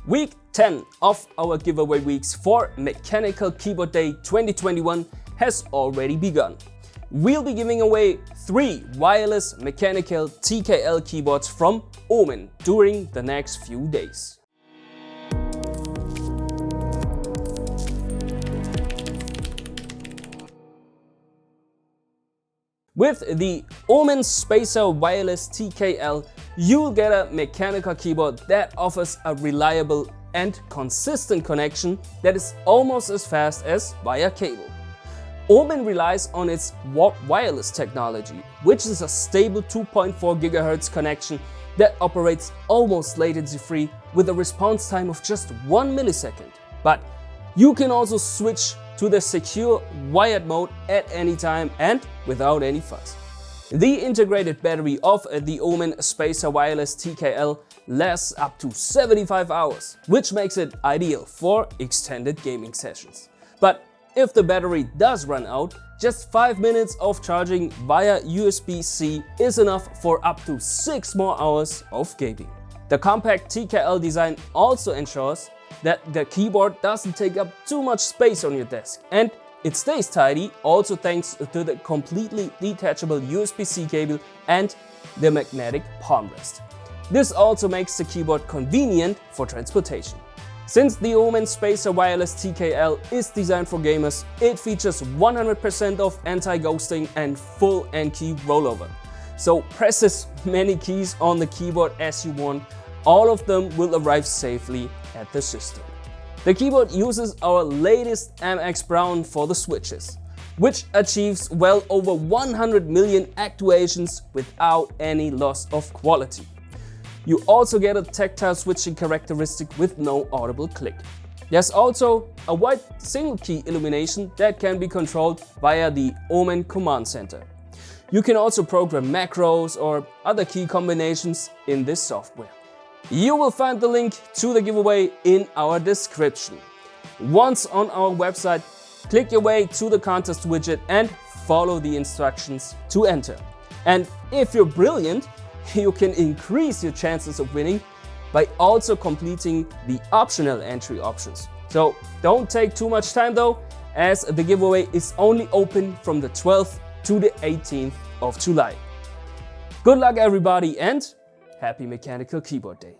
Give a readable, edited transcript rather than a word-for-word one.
Week 10 of our giveaway weeks for Mechanical Keyboard Day 2021 has already begun. We'll be giving away 3 wireless mechanical TKL keyboards from Omen during the next few days. With the Omen Spacer Wireless TKL, you'll get a mechanical keyboard that offers a reliable and consistent connection that is almost as fast as via cable. Omen relies on its warp wireless technology, which is a stable 2.4 GHz connection that operates almost latency-free with a response time of just 1 millisecond. But you can also switch to the secure wired mode at any time and without any fuss. The integrated battery of the Omen Spacer Wireless TKL lasts up to 75 hours, which makes it ideal for extended gaming sessions. But if the battery does run out, just 5 minutes of charging via USB-C is enough for up to 6 more hours of gaming. The compact TKL design also ensures that the keyboard doesn't take up too much space on your desk, and it stays tidy also thanks to the completely detachable USB-C cable and the magnetic palm rest. This also makes the keyboard convenient for transportation. Since the Omen Spacer Wireless TKL is designed for gamers, it features 100% of anti-ghosting and full N-key rollover. So press as many keys on the keyboard as you want, all of them will arrive safely at the system. The keyboard uses our latest MX Brown for the switches, which achieves well over 100 million actuations without any loss of quality. You also get a tactile switching characteristic with no audible click. There's also a white single key illumination that can be controlled via the Omen Command Center. You can also program macros or other key combinations in this software. You will find the link to the giveaway in our description. Once on our website, click your way to the contest widget and follow the instructions to enter. And if you're brilliant, you can increase your chances of winning by also completing the optional entry options. So don't take too much time though, as the giveaway is only open from the 12th to the 18th of July. Good luck everybody and happy Mechanical Keyboard Day!